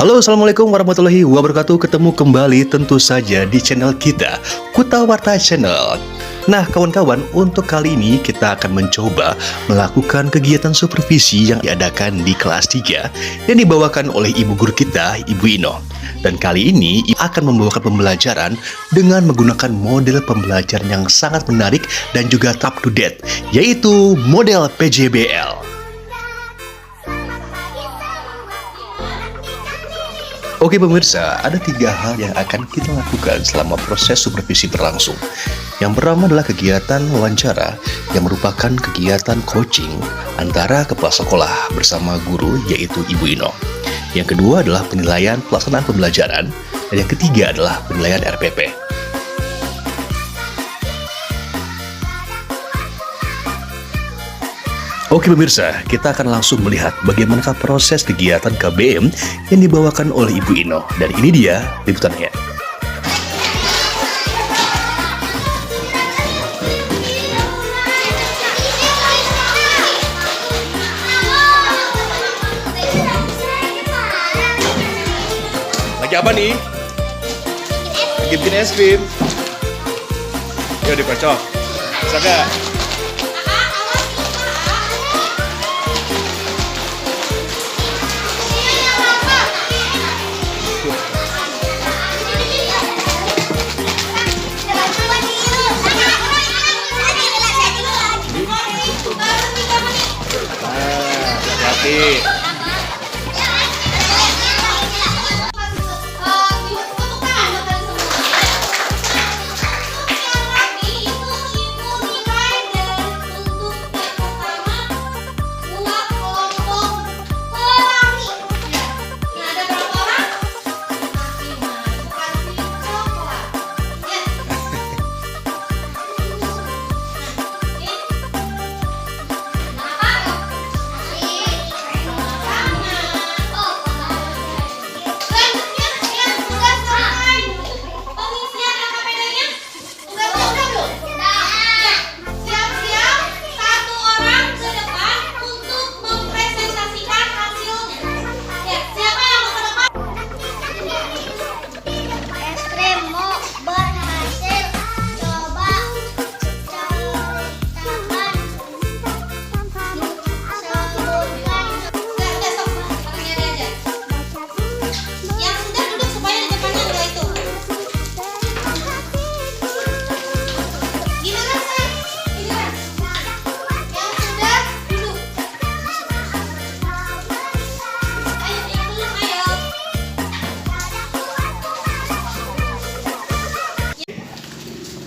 Halo, assalamualaikum warahmatullahi wabarakatuh. Ketemu kembali tentu saja di channel kita, Kutawarta Channel. Nah, kawan-kawan, untuk kali ini kita akan mencoba melakukan kegiatan supervisi yang diadakan di kelas 3 yang dibawakan oleh ibu guru kita, Ibu Ino. Dan kali ini akan membawakan pembelajaran dengan menggunakan model pembelajaran yang sangat menarik dan juga up to date, yaitu model PJBL. Oke pemirsa, ada 3 hal yang akan kita lakukan selama proses supervisi berlangsung. Yang pertama adalah kegiatan wawancara yang merupakan kegiatan coaching antara kepala sekolah bersama guru yaitu Ibu Ino. Yang kedua adalah penilaian pelaksanaan pembelajaran, dan yang ketiga adalah penilaian RPP. Oke pemirsa, kita akan langsung melihat bagaimana proses kegiatan KBM yang dibawakan oleh Ibu Ino. Dan ini dia liputannya. Lagi apa nih? Lagi bikin es krim. Yuk dikocok. Bisa gak? Hati-hati.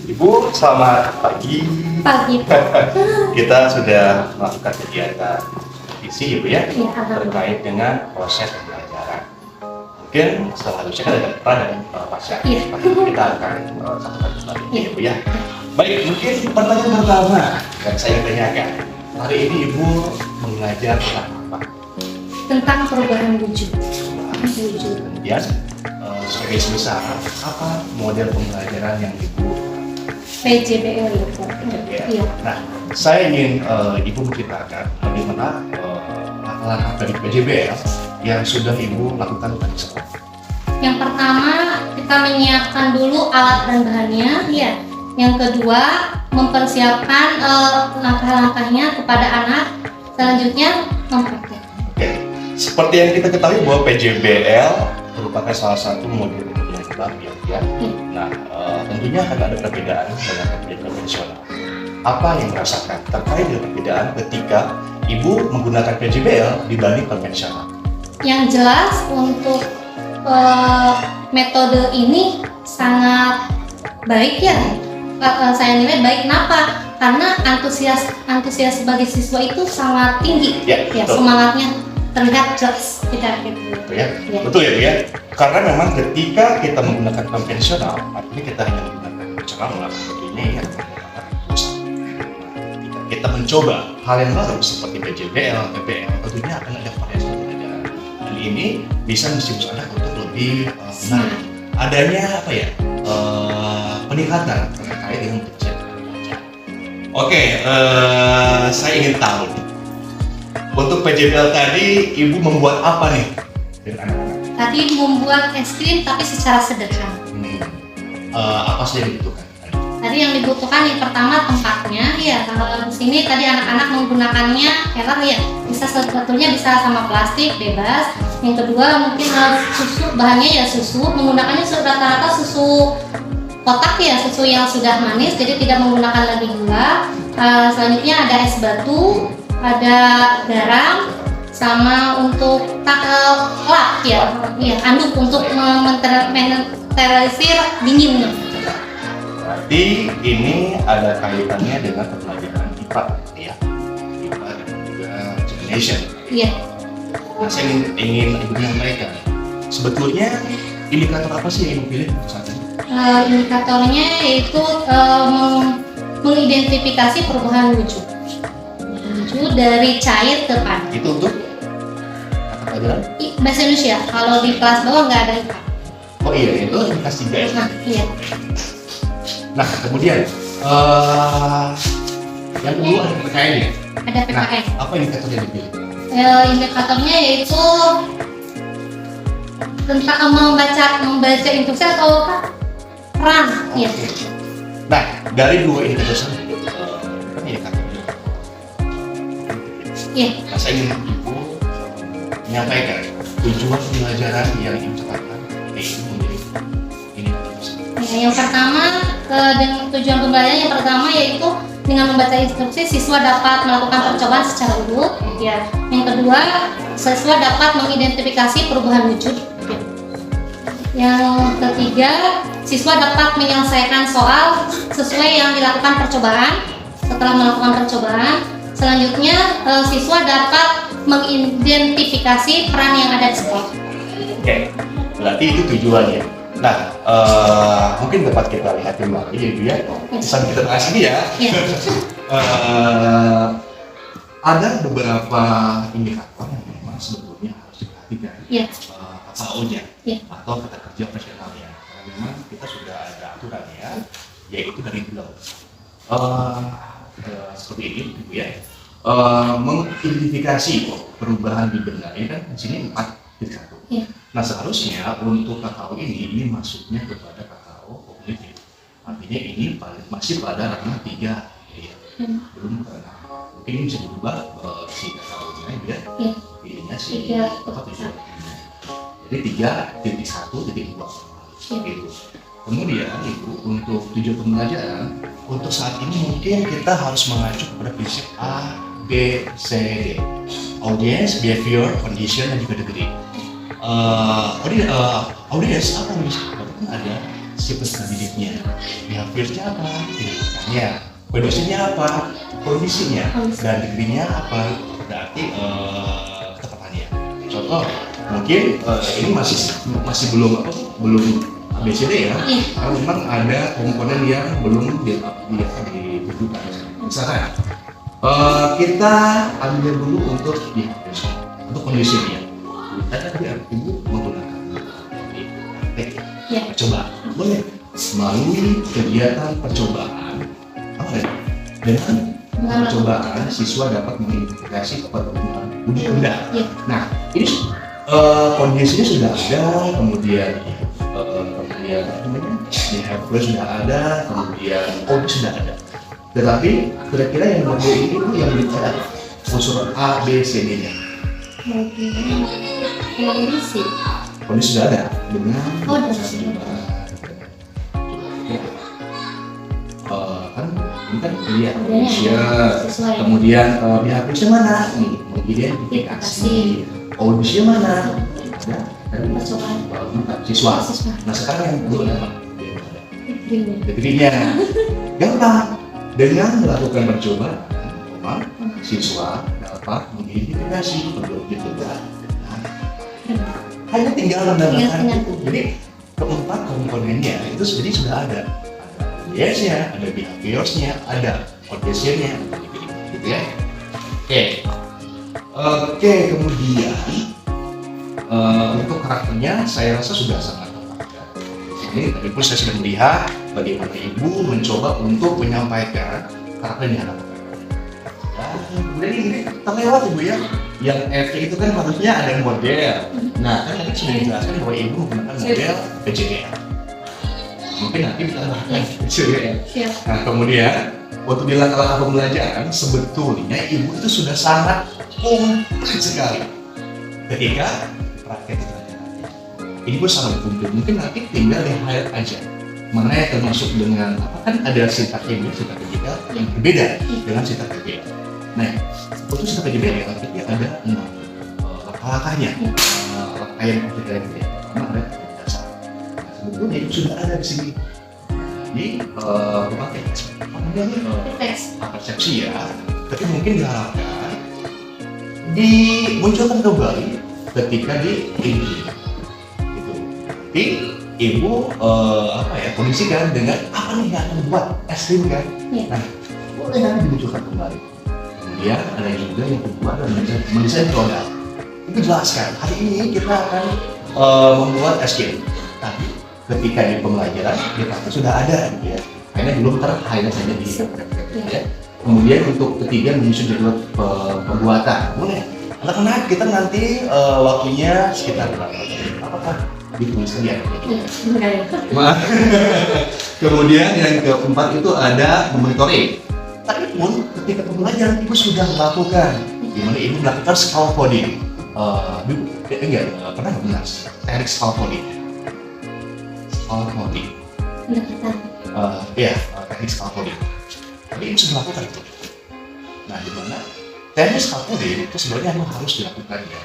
Ibu, selamat pagi. Pagi. Kita sudah melakukan kegiatan visi, Ibu ya, terkait dengan proses pembelajaran. Mungkin setelah itu kan ada peran dan pasca. Kita akan satu kali Ibu ya. Baik, mungkin pertanyaan pertama yang saya tanyakan. Hari ini Ibu mengajar tentang apa? Tentang perubahan wujud. Ya, sebagai sebesar apa model pembelajaran yang Ibu PJBL ya, Pak. Iya. Nah, saya ingin Ibu menceritakan bagaimana langkah dari PJBL yang sudah Ibu lakukan tadi sekolah. Yang pertama, kita menyiapkan dulu alat dan bahannya, ya. Yang kedua, mempersiapkan langkah-langkahnya kepada anak. Selanjutnya, mempraktek. Oke, seperti yang kita ketahui bahwa PJBL merupakan salah satu model pembelajaran ya. Nah, tentunya akan ada perbedaan dengan pendidikan konvensional. Apa yang merasakan terkait dengan perbedaan ketika Ibu menggunakan PJBL dibanding konvensional? Yang jelas untuk metode ini sangat baik ya. Saya nilai baik. Kenapa? Karena antusias sebagai siswa itu sangat tinggi. Ya, semangatnya terlihat jelas. Betul ya? Betul ya, Bu ya? Karena memang ketika kita menggunakan konvensional, artinya kita hanya menggunakan konvensional melakukan ini ya, ketika kita mencoba hal yang baru seperti PJBL, PBL, tentunya akan ada variasi pembelajaran. Dan ini bisa menstimulus anak untuk lebih menarik. Adanya apa ya? Peningkatan terkait dengan pencapaian belajar. Oke, saya ingin tahu untuk PJBL tadi Ibu membuat apa nih dengan anak-anak? tadi membuat es krim tapi secara sederhana. Apa sih yang dibutuhkan? Tadi yang dibutuhkan yang pertama tempatnya, ya kalau di sini tadi anak-anak menggunakannya keler ya, bisa sebetulnya bisa sama plastik bebas. Yang kedua mungkin susu, bahannya ya susu, menggunakannya rata-rata susu kotak ya, susu yang sudah manis, jadi tidak menggunakan lagi gula. Selanjutnya ada es batu, ada garam, sama untuk lap ya, anduk untuk menetralisir dinginnya. Berarti ini ada kaitannya dengan pembelajaran IPA ya, IPA dan juga Generation. Iya. Nah, saya ingin Ibu menyampaikan, sebetulnya indikator apa sih yang Ibu pilih saat ini? Indikatornya yaitu mengidentifikasi perubahan wujud dari cair ke padat. Itu untuk mata pelajaran? Bahasa Indonesia. Kalau di kelas bawah nggak ada IPA. Oh iya, itu kelas 3 ya? Nah, iya. Nah, kemudian yang kedua ada PKN ya? Ada PKN. Nah, apa indikator yang dipilih? Indikatornya yaitu tentang membaca instruksi atau apa? Peran. Ya. Nah, dari dua indikator tersebut, kan indikatornya. Iya. Nah, saya ingin Ibu menyampaikan tujuan pembelajaran yang Ibu tetapkan yaitu menjadi indikator tersebut. Ya, yang pertama dengan tujuan pembelajaran yang pertama yaitu dengan membaca instruksi siswa dapat melakukan percobaan secara urut. Ya. Yang kedua, siswa dapat mengidentifikasi perubahan wujud. Ya. Yang ketiga, siswa dapat menyelesaikan soal sesuai yang dilakukan percobaan. Setelah melakukan percobaan, selanjutnya siswa dapat mengidentifikasi peran yang ada di sekolah. Oke, berarti itu tujuannya. Nah, mungkin dapat kita lihat kembali ya Bu ya. Sambil kita bahas ini ya. Ya. Ada beberapa indikator yang memang sebetulnya harus diperhatikan. Ya. KKO-nya Ya. atau kata kerja operasionalnya. Karena memang kita sudah ada aturannya, yaitu dari bulan. Seperti ini, Bu ya. Mengidentifikasi perubahan di benda ini kan di sini 4.1. Ya. Nah, seharusnya untuk KKO ini masuknya kepada KKO kognitif. Artinya ini masih pada ranah 3 ya. Belum ranah. Mungkin ini bisa dirubah si KKO-nya ya. Ya. Ininya si Tiga. tujuan. Jadi 3.1.2 gitu. Kemudian Ibu untuk tujuan pembelajaran untuk saat ini mungkin kita harus mengacu kepada prinsip A, B, C, D. Audience, behavior, condition, dan juga degree. Audience apa nih? Kan ada si peserta didiknya. Behaviornya apa? Tindakannya. Conditionnya apa? Kondisinya. Dan degree-nya apa? Berarti ketepatannya. Contoh, mungkin ini masih belum ABCD ya, karena memang ada komponen yang belum ditentukan. Misalkan kita ambil dulu untuk kondisinya. Kita kan Ibu menggunakan praktek percobaan, boleh melalui kegiatan percobaan. Apa ya? Dengan percobaan siswa dapat mengidentifikasi perubahan wujud benda. Nah, ini kondisinya sudah ada, kemudian behavior sudah ada, kemudian kode sudah ada. Tetapi kira-kira yang berbeda ini yang dicari unsur A, B, C, D-nya. Kondisi sudah ada dengan kan ini kan lihat Indonesia, kemudian behaviornya mana nih, mengidentifikasi audisinya mana ada dari siswa. Nah sekarang yang belum ada degree-nya gampang dengan melakukan percobaan, siswa dapat mengidentifikasi perubahan benda. Hanya tinggal menambahkan itu. Jadi keempat komponennya itu sebenarnya sudah ada. Yes-nya, ada behaviors-nya, ada condition-nya, gitu ya. Oke, kemudian untuk karakternya saya rasa sudah sangat tepat. Ini tadi pun saya sudah melihat bagaimana Ibu mencoba untuk menyampaikan karakter yang ada. Dan kemudian ini terlewat Ibu ya, yang FK itu kan harusnya ada model. Nah, kan tadi sudah dijelaskan bahwa ibu menggunakan model PJBL. Mungkin nanti kita bahas PJBL. Nah, kemudian waktu di langkah-langkah pembelajaran, sebetulnya ibu itu sudah sangat komplit sekali ketika praktek pelajaran. Ibu sangat komplit. Mungkin nanti tinggal di-highlight aja mana yang termasuk dengan apa, kan ada sintak ini, sintak PJBL yang berbeda dengan sintak PJBL. Nah, untuk sintak PJBL artinya ada 6 langkah-langkahnya. Langkah yang berbeda ini pertama ada dasar. Nah, sebetulnya itu sudah ada di sini di berbagai persepsi ya, tapi mungkin diharapkan dimunculkan kembali ketika di ini gitu. Jadi ibu kondisikan dengan apa nih yang akan buat es krim kan? Nah, boleh nanti dimunculkan kembali. Kemudian ada juga yang kedua dan mendesain produk. Itu jelaskan. Hari ini kita akan membuat es krim. Tapi ketika di pembelajaran kita sudah ada gitu ya. Karena belum ter-highlight saja di ya. Kemudian untuk ketiga menyusun jadwal pembuatan. Boleh. Anak-anak kita nanti waktunya sekitar berapa? Apakah dituliskan ya? Kemudian yang keempat itu ada monitoring. Tapi pun ketika pembelajaran ibu sudah melakukan, di mana ibu melakukan scaffolding. Pernah nggak benar? Teknik scaffolding. Scaffolding. Teknik scaffolding. Tapi ibu sudah melakukan itu. Nah, di mana teknik scaffolding itu sebenarnya memang harus dilakukan ya.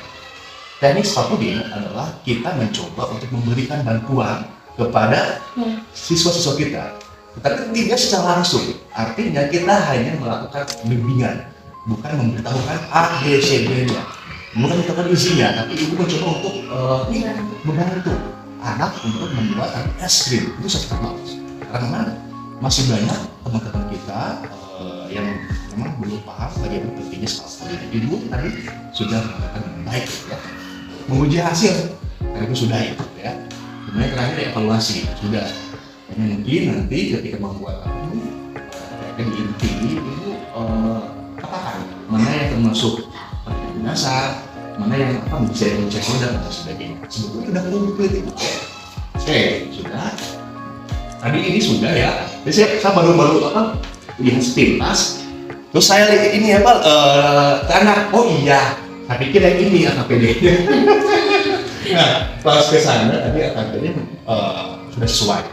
Teknik scaffolding adalah kita mencoba untuk memberikan bantuan kepada siswa-siswa kita, tetapi tidak secara langsung. Artinya kita hanya melakukan bimbingan, bukan memberitahukan A, B, C, D-nya, bukan memberitahukan isinya, tapi ibu mencoba untuk membantu anak untuk membuat es krim. Itu sangat bagus. Karena masih banyak teman-teman kita yang memang belum paham bagaimana pentingnya scaffolding. Ibu tadi sudah mengatakan dengan baik ya. Menguji hasil, dan itu sudah itu ya. Kemudian terakhir evaluasi sudah. Mungkin nanti ketika membuat ini, akan diinti ibu katakan mana yang termasuk dasar, mana yang bisa dicek dan sebagainya. Sebetulnya sudah komplit itu. Oke, sudah. Tadi ini sudah ya. Jadi saya baru lihat sepintas. Terus saya lihat ini anak. Oh iya. Saya pikir yang ini AKPD-nya. Nah, pas ke sana tadi AKPD-nya sudah sesuai.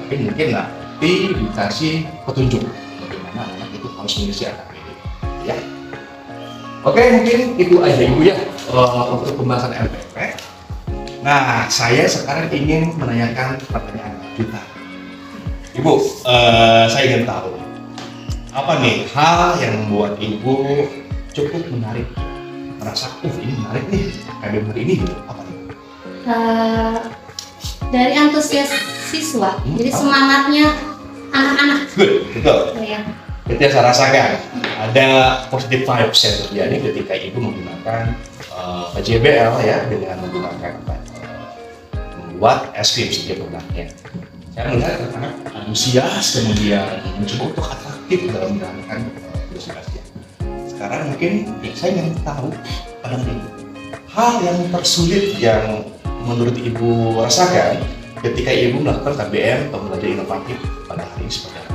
Tapi mungkin nanti dikasih petunjuk bagaimana anak itu harus mengisi AKPD. Ya. Oke, mungkin itu aja ibu ya untuk pembahasan LPP. Nah, saya sekarang ingin menanyakan pertanyaan juta. Ibu, saya ingin tahu apa nih hal yang membuat ibu cukup menarik? Merasa, ini menarik nih, kayak hari ini gitu, apa nih? Dari antusias siswa, jadi semangatnya anak-anak. Betul. Ya. Itu yang saya rasakan, ada positive vibes yang terjadi ketika ibu menggunakan PJBL ya, dengan menggunakan membuat es krim setiap produknya. Saya melihat anak-anak antusias, kemudian mencoba untuk atraktif dalam menjalankan tugasnya. Sekarang mungkin saya ingin tahu pada ibu hal yang tersulit yang menurut ibu rasakan ketika ibu melakukan KBM pembelajaran inovatif pada hari ini seperti apa?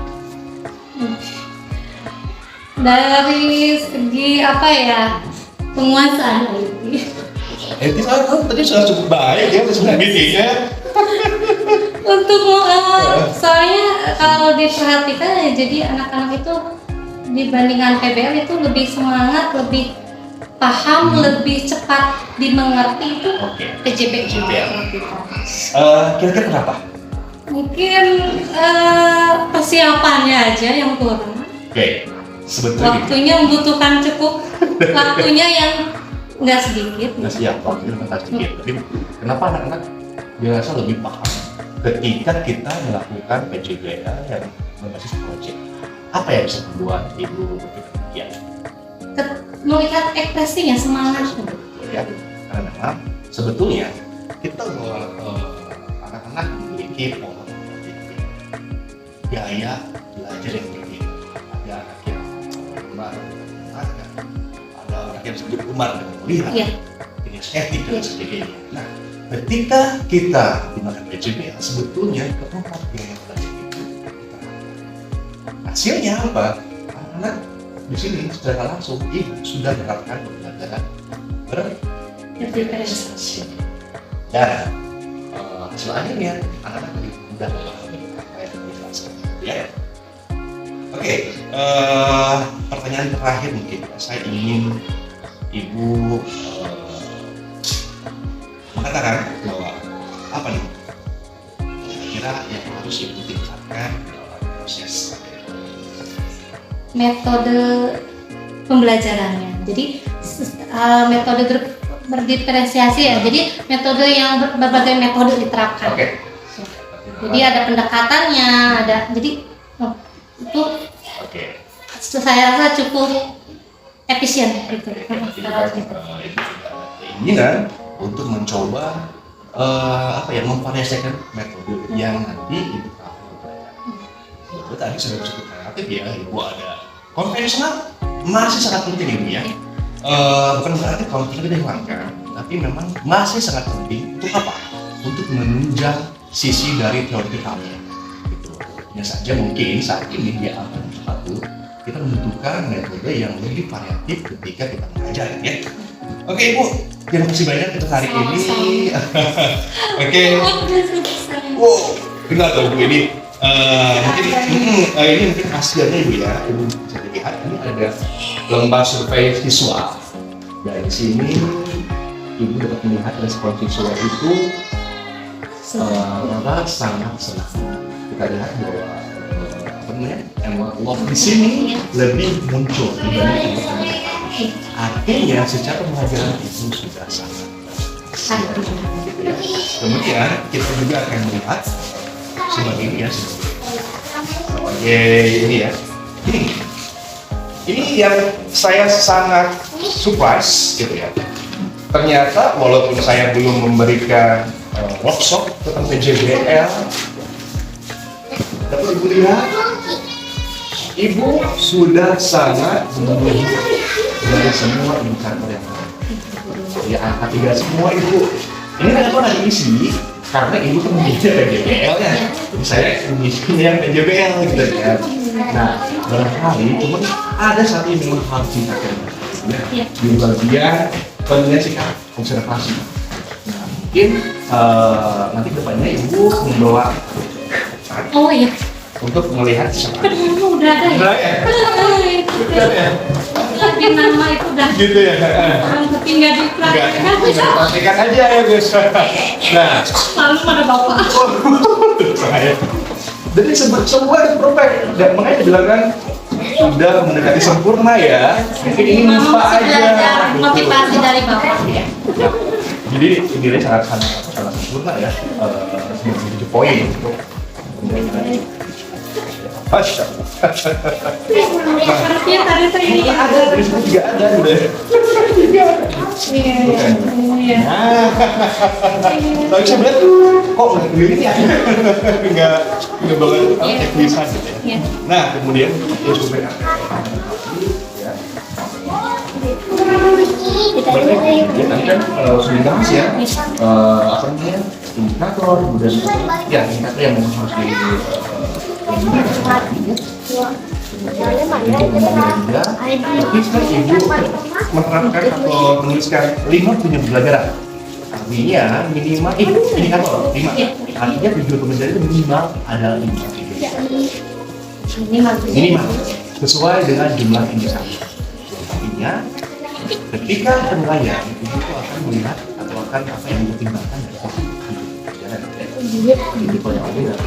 Dari segi apa ya, penguasaan ini. Tadi sudah cukup baik ya, sudah meetingnya. Untuk soalnya kalau diperhatikan ya, jadi anak-anak itu dibandingkan PBL itu lebih semangat, lebih paham, lebih cepat dimengerti itu PJBL. Kira-kira kenapa? Mungkin persiapannya aja yang kurang. Sebetulnya waktunya membutuhkan cukup waktunya yang nggak sedikit. Waktunya nggak sedikit. Tapi kenapa anak-anak biasa lebih paham ketika kita melakukan PJBL yang berbasis proyek? Apa yang bisa membuat ibu berpikir melihat ekspresinya, semangatnya ya? Karena memang sebetulnya kita anak-anak memiliki pola gaya belajar yang berbeda. Ada anak yang lambat, ada anak yang disebut Umar dengan melihat Iya. dengan estetik dan sebagainya. Nah, ketika kita gunakan PJBL sebetulnya keempat yang tadi itu hasilnya apa? Anak-anak di sini secara langsung ibu sudah menerapkan pembelajaran berdiferensiasi dan hasil akhirnya anak-anak lebih mudah memahami apa yang dijelaskan. Ya. Oke, pertanyaan terakhir mungkin saya ingin ibu mengatakan bahwa apa nih kira-kira yang harus ibu tingkatkan dalam proses Metode pembelajarannya. Jadi metode berdiferensiasi ya. Jadi metode yang berbagai metode diterapkan. Oke. Jadi ada pendekatannya, ada jadi itu Oke. saya rasa cukup efisien gitu. Keinginan untuk mencoba memvariasikan metode yang nanti ibu akan itu tadi sudah cukup kreatif ya, ibu ada konvensional masih sangat penting ibu ya. Bukan berarti kalau kita hilangkan, tapi memang masih sangat penting untuk apa? Untuk menunjang sisi dari teorikalnya. Gitu. Hanya saja mungkin saat ini di abad 41 kita membutuhkan metode yang lebih variatif ketika kita mengajar ya. Oke ibu, terima kasih banyak untuk hari ini. Oke. Wow, benar dong bu ini. Ini mungkin hasilnya ibu ya. Ibu bisa lihat ini ada lembar survei siswa. Dari sini ibu dapat melihat respon siswa itu sangat senang. Kita lihat bahwa love di sini lebih muncul dibanding artinya secara pembelajaran itu sudah sangat baik. Kemudian kita juga akan melihat sebagai ini ya, sebagai ini ya. Ini yang saya sangat surprise gitu ya. Ternyata walaupun saya belum memberikan workshop tentang PJBL, dapat ibu lihat, ibu sudah sangat memenuhi dari semua indikator yang ada. Ya angka 3 semua ibu. Ini kenapa nggak diisi? Karena ibu kan mengajar PJBL ya. Jadi saya mengisinya yang PJBL gitu ya. Nah, barangkali cuma ada satu yang memang harus ditingkatkan ya, di bagian penelitian observasi. Nah, mungkin nanti depannya ibu membawa untuk melihat siapa. Udah ada ya? Udah ya? Udah ya? Di nama itu udah Gitu ya? tapi nggak dipraktekkan. Praktikan aja ya guys. Nah, Lalu ada bapak. jadi semua itu perfect dan makanya bilang kan sudah mendekati sempurna ya. Mungkin ini lupa aja. Motivasi dari bapak. Jadi ini sangat sempurna ya. 97 poin untuk Sepertinya tadi saya ini ada dari situ juga ada udah. Iya. Tapi saya melihat kok nggak begini ya? Nggak banget teknisan gitu ya. Nah kemudian ya supaya ya tadi kan sudah dibahas ya apa namanya indikator kemudian ya indikator yang memang harus tapi sekarang ibu menerapkan atau menuliskan 5 punya pembelajaran. Artinya minimal indikator 5. Artinya tujuan pembelajaran itu minimal ada 5. Minimal sesuai dengan jumlah indikator. Artinya ketika penilaian ibu itu akan melihat atau akan apa yang dipertimbangkan dari pembelajaran. Jadi kalau yang ada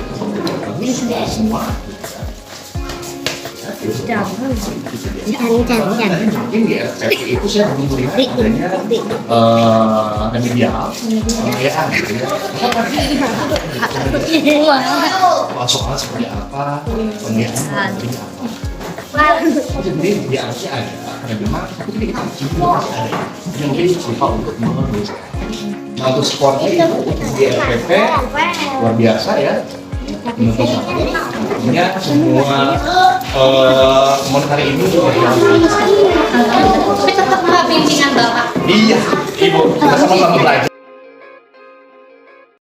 semua mungkin di RPP itu saya belum melihat adanya remedial pengayaan gitu ya. Soal seperti apa, pengayaan seperti apa. Jadi di artinya ada, karena memang tapi kita masih ada yang mungkin lupa untuk menuliskan. Nah untuk sportnya itu untuk di RPP luar biasa ya. Artinya semua hari ini tapi tetap bimbingan Ibu, kita sama-sama belajar.